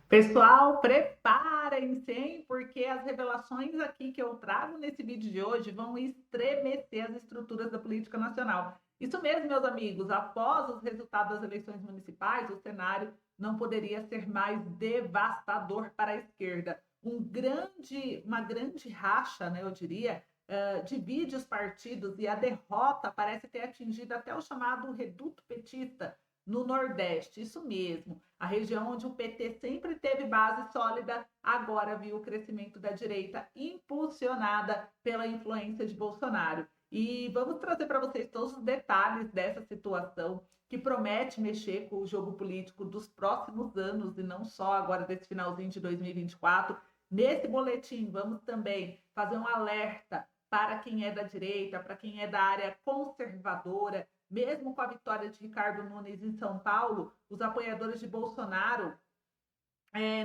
Pessoal, preparem-se, hein? Porque as revelações aqui que eu trago nesse vídeo de hoje vão estremecer as estruturas da política nacional. Isso mesmo, meus amigos, após os resultados das eleições municipais, o cenário não poderia ser mais devastador para a esquerda. Uma grande racha, né, eu diria, divide os partidos e a derrota parece ter atingido até o chamado reduto petista no Nordeste. Isso mesmo. A região onde o PT sempre teve base sólida, agora viu o crescimento da direita impulsionada pela influência de Bolsonaro. E vamos trazer para vocês todos os detalhes dessa situação que promete mexer com o jogo político dos próximos anos e não só agora desse finalzinho de 2024. Nesse boletim, vamos também fazer um alerta para quem é da direita, para quem é da área conservadora. Mesmo com a vitória de Ricardo Nunes em São Paulo, os apoiadores de Bolsonaro,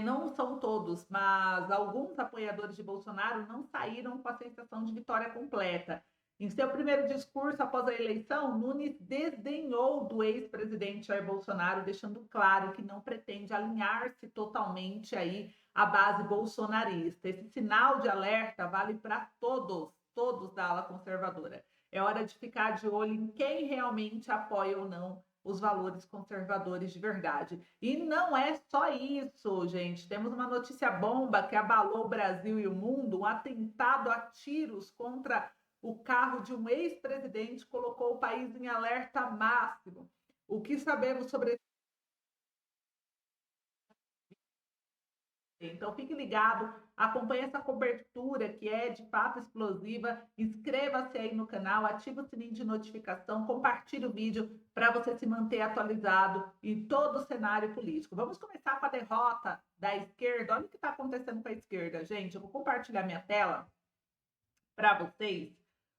não são todos, mas alguns apoiadores de Bolsonaro não saíram com a sensação de vitória completa. Em seu primeiro discurso após a eleição, Nunes desdenhou do ex-presidente Jair Bolsonaro, deixando claro que não pretende alinhar-se totalmente aí à base bolsonarista. Esse sinal de alerta vale para todos da ala conservadora. É hora de ficar de olho em quem realmente apoia ou não os valores conservadores de verdade. E não é só isso, gente. Temos uma notícia bomba que abalou o Brasil e o mundo. Um atentado a tiros contra o carro de um ex-presidente colocou o país em alerta máximo. O que sabemos sobre. Então fique ligado, acompanhe essa cobertura que é de fato explosiva, inscreva-se aí no canal, ative o sininho de notificação, compartilhe o vídeo para você se manter atualizado em todo o cenário político. Vamos começar com a derrota da esquerda. Olha o que está acontecendo com a esquerda, gente. Eu vou compartilhar minha tela para vocês.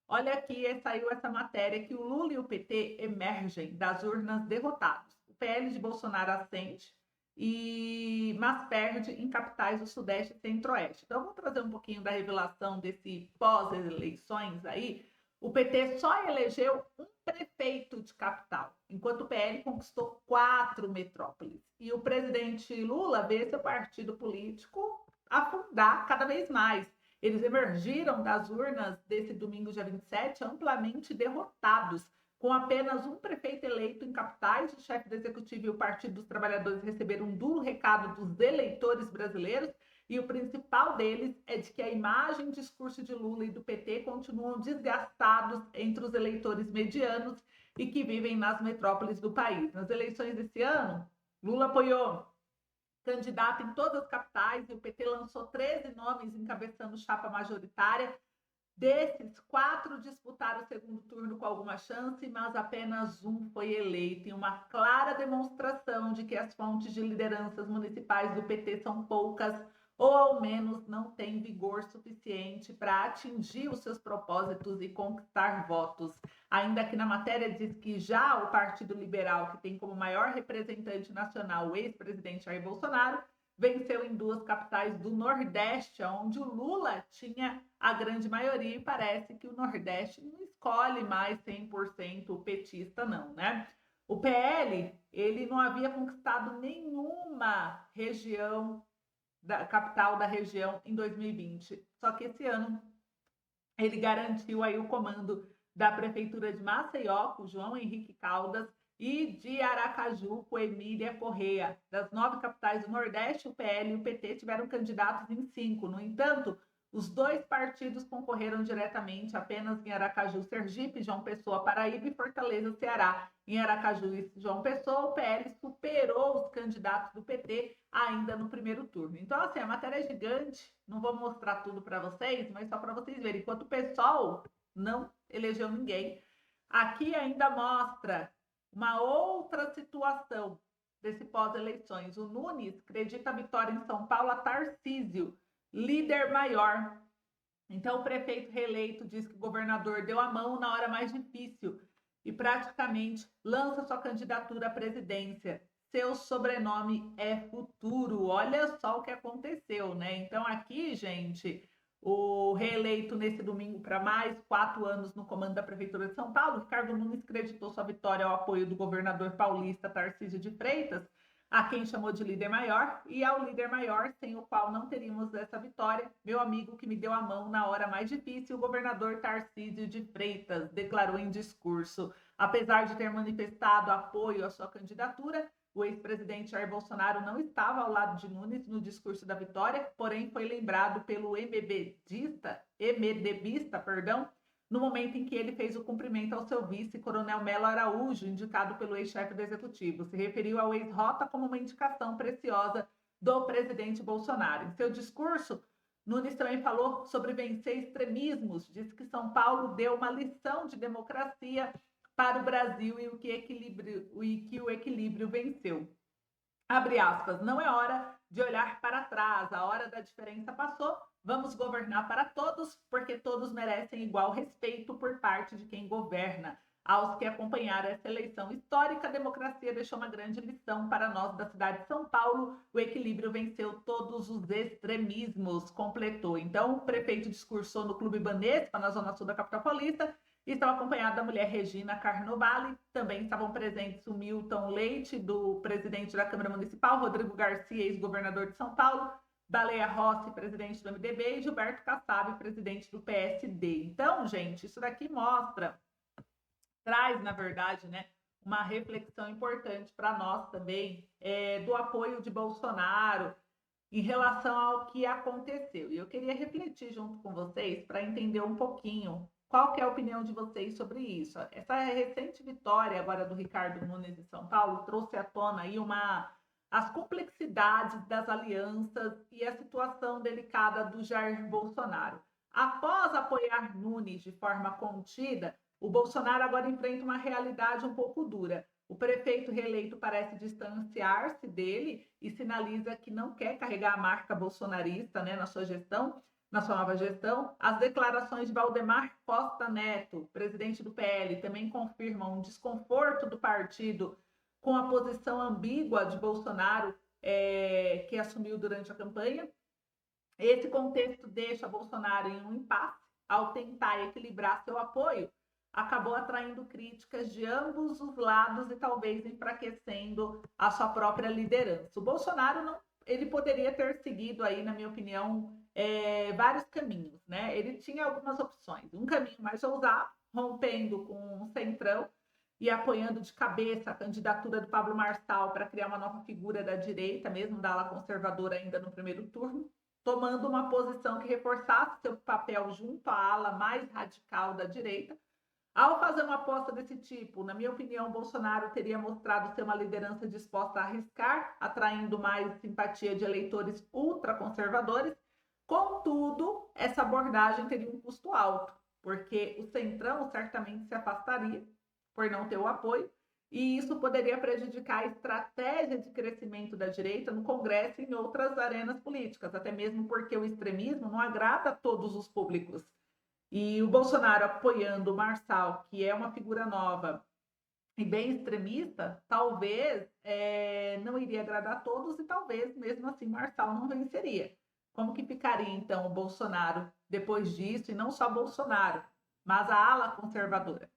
Olha aqui, saiu essa matéria que o Lula e o PT emergem das urnas derrotados. O PL de Bolsonaro ascende, mas perde em capitais do Sudeste e Centro-Oeste. Então, vou trazer um pouquinho da revelação desse pós-eleições aí. O PT só elegeu um prefeito de capital, enquanto o PL conquistou 4 metrópoles. E o presidente Lula vê seu partido político afundar cada vez mais. Eles emergiram das urnas desse domingo, dia 27, amplamente derrotados, com apenas um prefeito eleito em capitais. O chefe do executivo e o Partido dos Trabalhadores receberam um duro recado dos eleitores brasileiros, e o principal deles é de que a imagem e discurso de Lula e do PT continuam desgastados entre os eleitores medianos e que vivem nas metrópoles do país. Nas eleições desse ano, Lula apoiou candidato em todas as capitais, e o PT lançou 13 nomes encabeçando chapa majoritária. Desses, 4 disputaram o segundo turno com alguma chance, mas apenas um foi eleito, em uma clara demonstração de que as fontes de lideranças municipais do PT são poucas, ou ao menos não têm vigor suficiente para atingir os seus propósitos e conquistar votos. Ainda que na matéria diz que já o Partido Liberal, que tem como maior representante nacional o ex-presidente Jair Bolsonaro, venceu em 2 capitais do Nordeste, onde o Lula tinha a grande maioria, e parece que o Nordeste não escolhe mais 100% petista, não, né? O PL, ele não havia conquistado nenhuma região da capital da região em 2020. Só que esse ano ele garantiu aí o comando da prefeitura de Maceió, com João Henrique Caldas, e de Aracaju, com Emília Correia. Das 9 capitais do Nordeste, o PL e o PT tiveram candidatos em 5. No entanto, os 2 partidos concorreram diretamente apenas em Aracaju, Sergipe, João Pessoa, Paraíba, e Fortaleza, Ceará. Em Aracaju e João Pessoa, o PL superou os candidatos do PT ainda no primeiro turno. Então, assim, a matéria é gigante, não vou mostrar tudo para vocês, mas só para vocês verem. Enquanto o PSOL não elegeu ninguém, aqui ainda mostra uma outra situação desse pós-eleições. O Nunes acredita a vitória em São Paulo a Tarcísio, líder maior. Então, o prefeito reeleito diz que o governador deu a mão na hora mais difícil e praticamente lança sua candidatura à presidência. Seu sobrenome é Futuro. Olha só o que aconteceu, né? Então, aqui, gente, o reeleito nesse domingo para mais 4 anos no comando da Prefeitura de São Paulo, Ricardo Nunes creditou sua vitória ao apoio do governador paulista Tarcísio de Freitas, a quem chamou de líder maior, e ao líder maior, sem o qual não teríamos essa vitória, meu amigo que me deu a mão na hora mais difícil, o governador Tarcísio de Freitas, declarou em discurso. Apesar de ter manifestado apoio à sua candidatura, o ex-presidente Jair Bolsonaro não estava ao lado de Nunes no discurso da vitória, porém foi lembrado pelo MDBista, no momento em que ele fez o cumprimento ao seu vice, Coronel Melo Araújo, indicado pelo ex-chefe do Executivo. Se referiu ao ex-Rota como uma indicação preciosa do presidente Bolsonaro. Em seu discurso, Nunes também falou sobre vencer extremismos, disse que São Paulo deu uma lição de democracia para o Brasil e que o equilíbrio venceu. Abre aspas, não é hora de olhar para trás, a hora da diferença passou, vamos governar para todos, porque todos merecem igual respeito por parte de quem governa. Aos que acompanharam essa eleição histórica, a democracia deixou uma grande lição para nós da cidade de São Paulo, o equilíbrio venceu todos os extremismos, completou. Então, o prefeito discursou no Clube Banespa, na zona sul da capital paulista, e estava acompanhado da mulher Regina Carnovale. Também estavam presentes o Milton Leite, do presidente da Câmara Municipal, Rodrigo Garcia, ex-governador de São Paulo, Baleia Rossi, presidente do MDB, e Gilberto Kassab, presidente do PSD. Então, gente, isso daqui traz, na verdade, né, uma reflexão importante para nós também, do apoio de Bolsonaro em relação ao que aconteceu. E eu queria refletir junto com vocês para entender um pouquinho qual que é a opinião de vocês sobre isso. Essa recente vitória agora do Ricardo Nunes de São Paulo trouxe à tona aí as complexidades das alianças e a situação delicada do Jair Bolsonaro. Após apoiar Nunes de forma contida, o Bolsonaro agora enfrenta uma realidade um pouco dura. O prefeito reeleito parece distanciar-se dele e sinaliza que não quer carregar a marca bolsonarista, né, na sua gestão, na sua nova gestão. As declarações de Valdemar Costa Neto, presidente do PL, também confirmam um desconforto do partido com a posição ambígua de Bolsonaro, que assumiu durante a campanha. Esse contexto deixa Bolsonaro em um impasse ao tentar equilibrar seu apoio, acabou atraindo críticas de ambos os lados e talvez enfraquecendo a sua própria liderança. O Bolsonaro não, ele poderia ter seguido aí, na minha opinião, vários caminhos, né? Ele tinha algumas opções. Um caminho mais ousado, rompendo com o Centrão e apoiando de cabeça a candidatura do Pablo Marçal para criar uma nova figura da direita, mesmo da ala conservadora ainda no primeiro turno, tomando uma posição que reforçasse seu papel junto à ala mais radical da direita. Ao fazer uma aposta desse tipo, na minha opinião, Bolsonaro teria mostrado ser uma liderança disposta a arriscar, atraindo mais simpatia de eleitores ultraconservadores. Contudo, essa abordagem teria um custo alto, porque o Centrão certamente se afastaria por não ter o apoio, e isso poderia prejudicar a estratégia de crescimento da direita no Congresso e em outras arenas políticas, até mesmo porque o extremismo não agrada a todos os públicos. E o Bolsonaro apoiando o Marçal, que é uma figura nova e bem extremista, talvez não iria agradar a todos e talvez, mesmo assim, Marçal não venceria. Como que ficaria, então, o Bolsonaro depois disso? E não só Bolsonaro, mas a ala conservadora.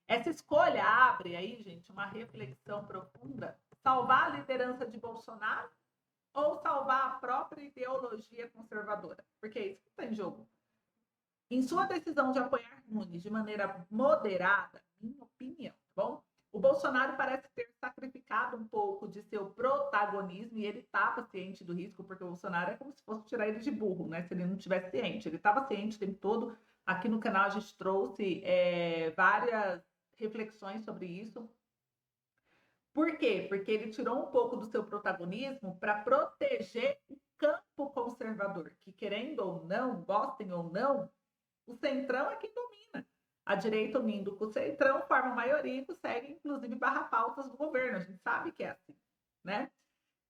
Essa escolha abre aí, gente, uma reflexão profunda. Salvar a liderança de Bolsonaro ou salvar a própria ideologia conservadora? Porque é isso que está em jogo. Em sua decisão de apoiar Nunes de maneira moderada, minha opinião, tá bom? O Bolsonaro parece ter sacrificado um pouco de seu protagonismo e ele estava ciente do risco, porque o Bolsonaro é como se fosse tirar ele de burro, né? Se ele não tivesse ciente. Ele estava ciente o tempo todo. Aqui no canal a gente trouxe várias reflexões sobre isso. Por quê? Porque ele tirou um pouco do seu protagonismo para proteger o campo conservador, que querendo ou não, gostem ou não, o Centrão é quem domina. A direita unindo com o Centrão forma maioria e consegue, inclusive, barrar pautas do governo. A gente sabe que é assim, né?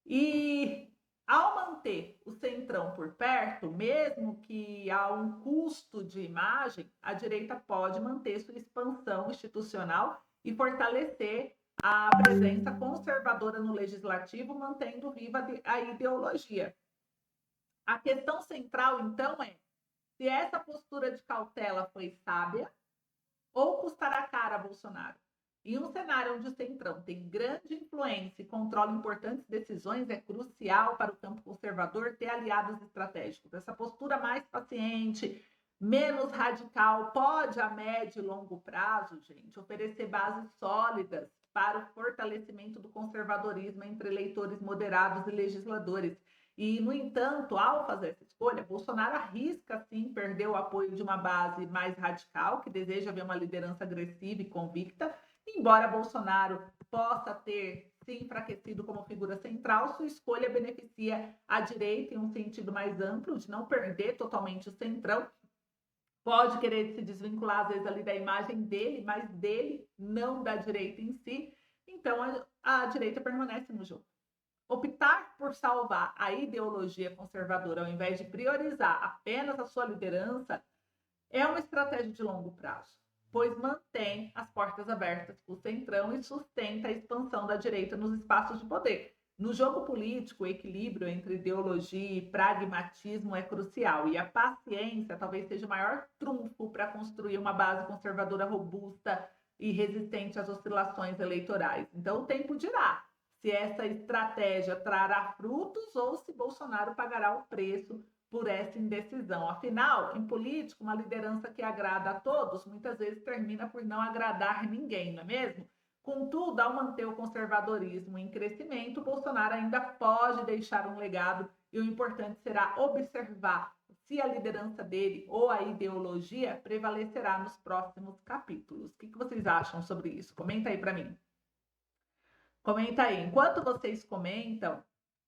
E ao manter o Centrão por perto, mesmo que há um custo de imagem, a direita pode manter sua expansão institucional e fortalecer a presença conservadora no legislativo, mantendo viva a ideologia. A questão central, então, é se essa postura de cautela foi sábia ou custará caro a Bolsonaro. Em um cenário onde o Centrão tem grande influência e controla importantes decisões, é crucial para o campo conservador ter aliados estratégicos. Essa postura mais paciente, menos radical, pode, a médio e longo prazo, gente, oferecer bases sólidas para o fortalecimento do conservadorismo entre eleitores moderados e legisladores. E, no entanto, ao fazer essa escolha, Bolsonaro arrisca, sim, perder o apoio de uma base mais radical, que deseja ver uma liderança agressiva e convicta. Embora Bolsonaro possa ter se enfraquecido como figura central, sua escolha beneficia a direita em um sentido mais amplo, de não perder totalmente o centrão. Pode querer se desvincular, às vezes, ali da imagem dele, mas dele, não da direita em si. Então, a direita permanece no jogo. Optar por salvar a ideologia conservadora ao invés de priorizar apenas a sua liderança é uma estratégia de longo prazo, pois mantém as portas abertas para o centrão e sustenta a expansão da direita nos espaços de poder. No jogo político, o equilíbrio entre ideologia e pragmatismo é crucial, e a paciência talvez seja o maior trunfo para construir uma base conservadora robusta e resistente às oscilações eleitorais. Então, o tempo dirá se essa estratégia trará frutos ou se Bolsonaro pagará o preço por essa indecisão. Afinal, em política, uma liderança que agrada a todos muitas vezes termina por não agradar ninguém, não é mesmo? Contudo, ao manter o conservadorismo em crescimento, Bolsonaro ainda pode deixar um legado e o importante será observar se a liderança dele ou a ideologia prevalecerá nos próximos capítulos. O que vocês acham sobre isso? Comenta aí para mim. Comenta aí. Enquanto vocês comentam,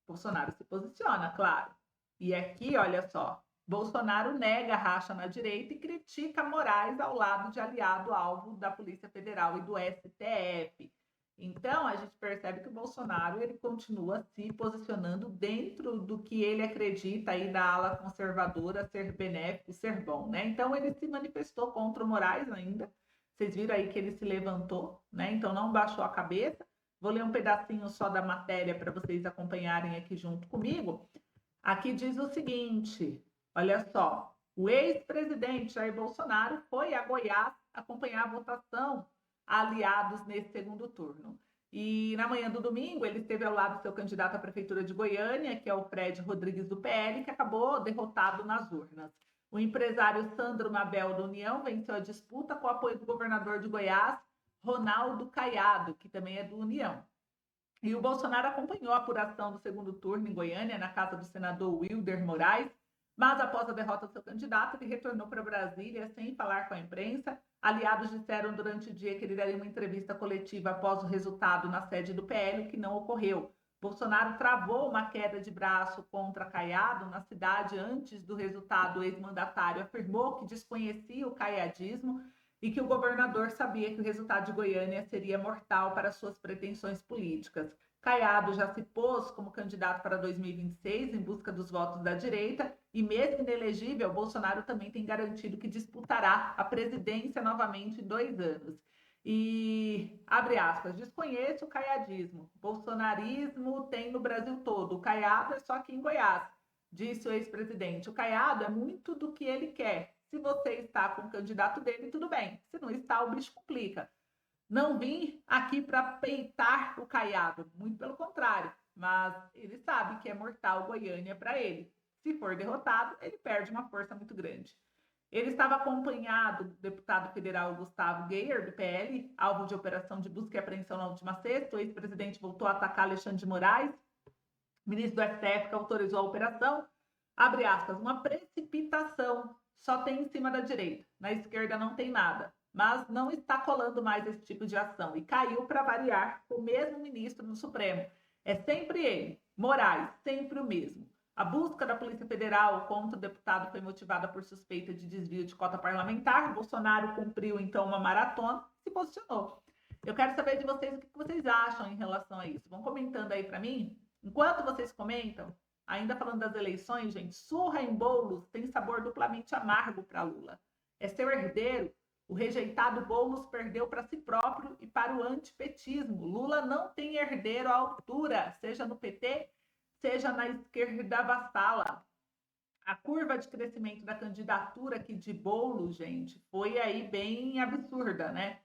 Bolsonaro se posiciona, claro. E aqui, olha só, Bolsonaro nega a racha na direita e critica Moraes ao lado de aliado alvo da Polícia Federal e do STF. Então, a gente percebe que o Bolsonaro ele continua se posicionando dentro do que ele acredita aí da ala conservadora ser benéfico, ser bom, né? Então, ele se manifestou contra o Moraes ainda. Vocês viram aí que ele se levantou, né? Então, não baixou a cabeça. Vou ler um pedacinho só da matéria para vocês acompanharem aqui junto comigo. Aqui diz o seguinte, olha só, o ex-presidente Jair Bolsonaro foi a Goiás acompanhar a votação aliados nesse segundo turno. E na manhã do domingo, ele esteve ao lado do seu candidato à prefeitura de Goiânia, que é o Fred Rodrigues do PL, que acabou derrotado nas urnas. O empresário Sandro Mabel da União venceu a disputa com o apoio do governador de Goiás, Ronaldo Caiado, que também é do União. E o Bolsonaro acompanhou a apuração do segundo turno em Goiânia, na casa do senador Wilder Moraes, mas após a derrota do seu candidato, ele retornou para Brasília sem falar com a imprensa. Aliados disseram durante o dia que ele daria uma entrevista coletiva após o resultado na sede do PL, que não ocorreu. Bolsonaro travou uma queda de braço contra Caiado na cidade antes do resultado. O ex-mandatário afirmou que desconhecia o caiadismo e que o governador sabia que o resultado de Goiânia seria mortal para suas pretensões políticas. Caiado já se pôs como candidato para 2026 em busca dos votos da direita e, mesmo inelegível, Bolsonaro também tem garantido que disputará a presidência novamente em 2 anos. E, abre aspas, desconheço o caiadismo. Bolsonarismo tem no Brasil todo. O Caiado é só aqui em Goiás, disse o ex-presidente. O Caiado é muito do que ele quer. Se você está com o candidato dele, tudo bem. Se não está, o bicho complica. Não vim aqui para peitar o Caiado, muito pelo contrário. Mas ele sabe que é mortal Goiânia para ele. Se for derrotado, ele perde uma força muito grande. Ele estava acompanhado do deputado federal Gustavo Geyer, do PL, alvo de operação de busca e apreensão na última sexta. O ex-presidente voltou a atacar Alexandre de Moraes, ministro do STF, que autorizou a operação. Abre aspas, uma precipitação só tem em cima da direita, na esquerda não tem nada, mas não está colando mais esse tipo de ação. E caiu para variar o mesmo ministro do Supremo. É sempre ele, Moraes, sempre o mesmo. A busca da Polícia Federal contra o deputado foi motivada por suspeita de desvio de cota parlamentar. Bolsonaro cumpriu, então, uma maratona e se posicionou. Eu quero saber de vocês o que vocês acham em relação a isso. Vão comentando aí para mim. Enquanto vocês comentam, ainda falando das eleições, gente, surra em Boulos tem sabor duplamente amargo para Lula. É seu herdeiro. O rejeitado Boulos perdeu para si próprio e para o antipetismo. Lula não tem herdeiro à altura, seja no PT, seja na esquerda vassala. A curva de crescimento da candidatura aqui de Boulos, gente, foi aí bem absurda, né?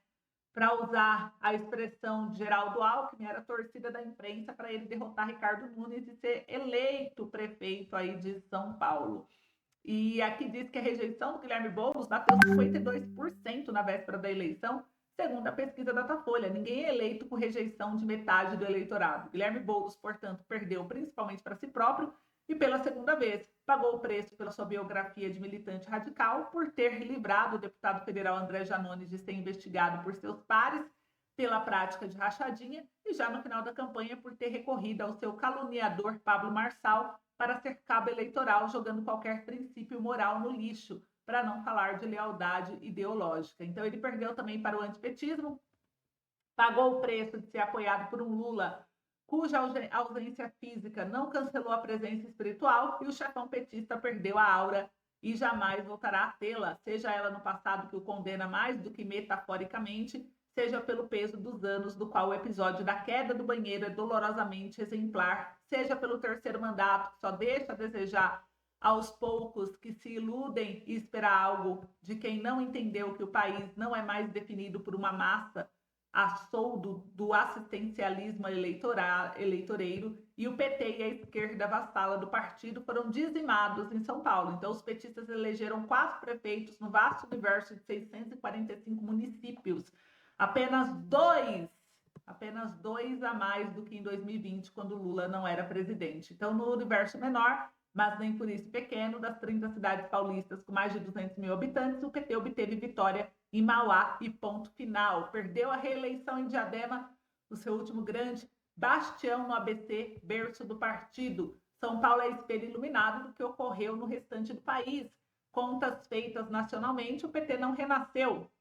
para usar a expressão de Geraldo Alckmin, era a torcida da imprensa para ele derrotar Ricardo Nunes e ser eleito prefeito aí de São Paulo. E aqui diz que a rejeição do Guilherme Boulos bateu 52% na véspera da eleição, segundo a pesquisa Datafolha. Ninguém é eleito com rejeição de metade do eleitorado. Guilherme Boulos, portanto, perdeu principalmente para si próprio e pela segunda vez pagou o preço pela sua biografia de militante radical por ter livrado o deputado federal André Janones de ser investigado por seus pares pela prática de rachadinha e já no final da campanha por ter recorrido ao seu caluniador Pablo Marçal para ser cabo eleitoral, jogando qualquer princípio moral no lixo, para não falar de lealdade ideológica. Então ele perdeu também para o antipetismo, pagou o preço de ser apoiado por um Lula cuja ausência física não cancelou a presença espiritual, e o chefão petista perdeu a aura e jamais voltará a tê-la, seja ela no passado que o condena mais do que metaforicamente, seja pelo peso dos anos do qual o episódio da queda do banheiro é dolorosamente exemplar, seja pelo terceiro mandato que só deixa a desejar aos poucos que se iludem e esperar algo de quem não entendeu que o país não é mais definido por uma massa a soldo do assistencialismo eleitoreiro, e o PT e a esquerda vassala do partido foram dizimados em São Paulo. Então, os petistas elegeram 4 prefeitos no vasto universo de 645 municípios. Apenas dois a mais do que em 2020, quando Lula não era presidente. Então, no universo menor, mas nem por isso pequeno, das 30 cidades paulistas com mais de 200 mil habitantes, o PT obteve vitória em Mauá e ponto final. Perdeu a reeleição em Diadema, o seu último grande bastião no ABC, berço do partido. São Paulo é espelho iluminado do que ocorreu no restante do país. Contas feitas nacionalmente, o PT não renasceu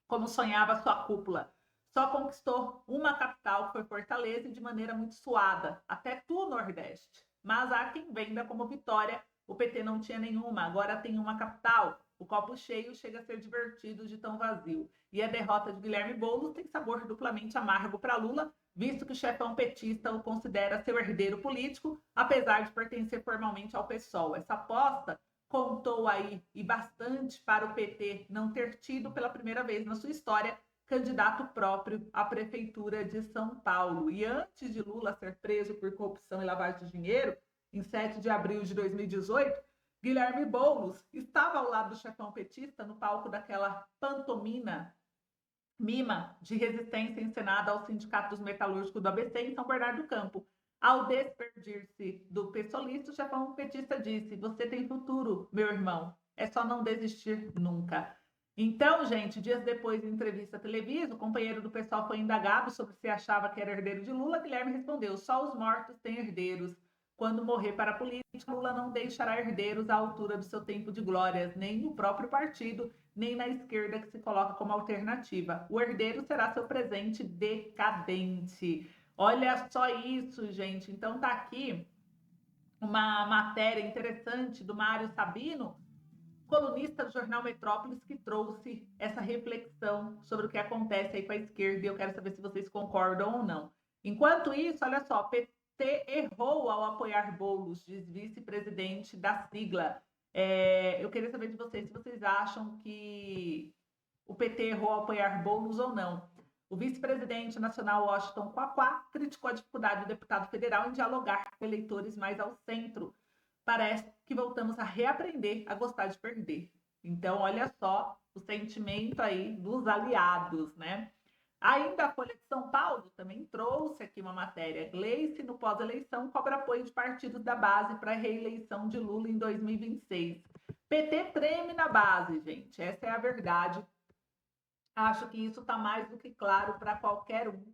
como sonhava sua cúpula. Só conquistou uma capital, que foi Fortaleza, e de maneira muito suada, até tu, Nordeste. Mas há quem venda como vitória. O PT não tinha nenhuma, agora tem uma capital. O copo cheio chega a ser divertido de tão vazio. E a derrota de Guilherme Boulos tem sabor duplamente amargo para Lula, visto que o chefão petista o considera seu herdeiro político, apesar de pertencer formalmente ao PSOL. Essa aposta contou aí e bastante para o PT não ter tido pela primeira vez na sua história candidato próprio à prefeitura de São Paulo. E antes de Lula ser preso por corrupção e lavagem de dinheiro, em 7 de abril de 2018, Guilherme Boulos estava ao lado do chefão petista no palco daquela mima de resistência encenada ao Sindicato dos Metalúrgicos do ABC em São Bernardo do Campo. Ao despedir-se do pessoalista, o chefão petista disse: "Você tem futuro, meu irmão. É só não desistir nunca." Então, gente, dias depois, em entrevista à Televisa, o companheiro do pessoal foi indagado sobre se achava que era herdeiro de Lula. Guilherme respondeu: "Só os mortos têm herdeiros. Quando morrer para a política, Lula não deixará herdeiros à altura do seu tempo de glórias, nem no próprio partido, nem na esquerda que se coloca como alternativa. O herdeiro será seu presente decadente." Olha só isso, gente. Então tá aqui uma matéria interessante do Mário Sabino, colunista do jornal Metrópolis, que trouxe essa reflexão sobre o que acontece aí com a esquerda, e eu quero saber se vocês concordam ou não. Enquanto isso, olha só, PT errou ao apoiar Boulos, diz vice-presidente da sigla. Eu queria saber de vocês se vocês acham que o PT errou ao apoiar Boulos ou não. O vice-presidente nacional Washington Quaquá criticou a dificuldade do deputado federal em dialogar com eleitores mais ao centro. Parece que voltamos a reaprender a gostar de perder. Então, olha só o sentimento aí dos aliados, né? Ainda a Folha de São Paulo também trouxe aqui uma matéria. Gleice, no pós-eleição, cobra apoio de partidos da base para a reeleição de Lula em 2026. PT treme na base, gente. Essa é a verdade. Acho que isso está mais do que claro para qualquer um,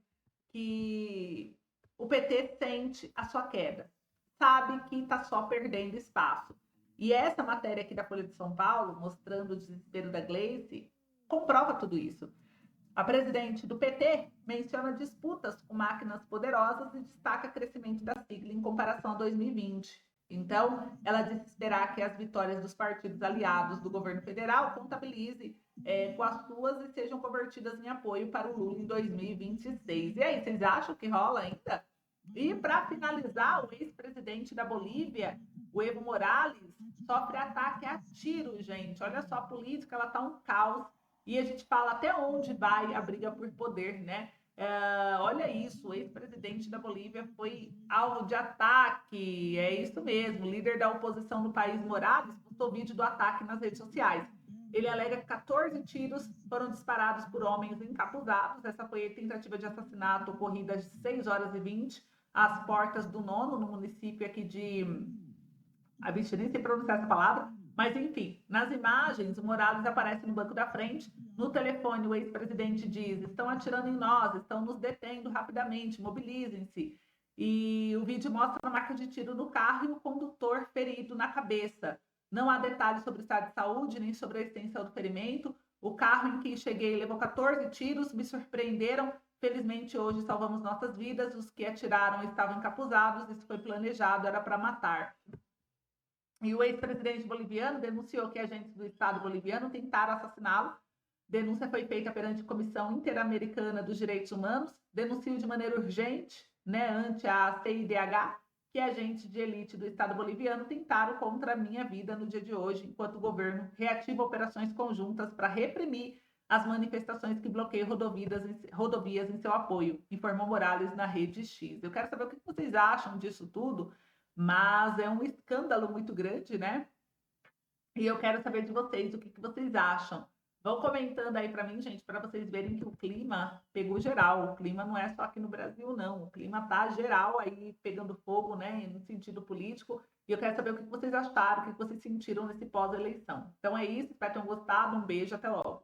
que o PT sente a sua queda, sabe que está só perdendo espaço. E essa matéria aqui da Folha de São Paulo, mostrando o desespero da Gleice, comprova tudo isso. A presidente do PT menciona disputas com máquinas poderosas e destaca o crescimento da sigla em comparação a 2020. Então, ela disse esperar que as vitórias dos partidos aliados do governo federal contabilize com as suas e sejam convertidas em apoio para o Lula em 2026. E aí, vocês acham que rola ainda? E para finalizar, o ex-presidente da Bolívia, o Evo Morales, sofre ataque a tiro, gente. Olha só, a política ela tá um caos e a gente fala até onde vai a briga por poder, né? Olha isso, o ex-presidente da Bolívia foi alvo de ataque, é isso mesmo, o líder da oposição no país, Morales, postou vídeo do ataque nas redes sociais. Ele alega que 14 tiros foram disparados por homens encapuzados. Essa foi a tentativa de assassinato ocorrida às 6h20, às portas do Nono, no município aqui de... A bicha nem sei pronunciar essa palavra, mas enfim, nas imagens, o Morales aparece no banco da frente. No telefone, o ex-presidente diz: estão atirando em nós, estão nos detendo rapidamente, mobilizem-se. E o vídeo mostra a marca de tiro no carro e o condutor ferido na cabeça. Não há detalhes sobre o estado de saúde, nem sobre a extensão do ferimento. O carro em que cheguei levou 14 tiros, me surpreenderam. Felizmente, hoje salvamos nossas vidas. Os que atiraram estavam encapuzados, isso foi planejado, era para matar. E o ex-presidente boliviano denunciou que agentes do Estado boliviano tentaram assassiná-lo. Denúncia foi feita perante a Comissão Interamericana dos Direitos Humanos. Denuncio de maneira urgente, né, ante a CIDH, que agentes de elite do Estado boliviano tentaram contra a minha vida no dia de hoje, enquanto o governo reativa operações conjuntas para reprimir as manifestações que bloqueiam rodovias em seu apoio, informou Morales na rede X. Eu quero saber o que vocês acham disso tudo, mas é um escândalo muito grande, né? E eu quero saber de vocês, o que vocês acham. Vão comentando aí para mim, gente, para vocês verem que o clima pegou geral. O clima não é só aqui no Brasil, não. O clima tá geral aí pegando fogo, né, no sentido político. E eu quero saber o que vocês acharam, o que vocês sentiram nesse pós-eleição. Então é isso, espero que tenham gostado. Um beijo, até logo.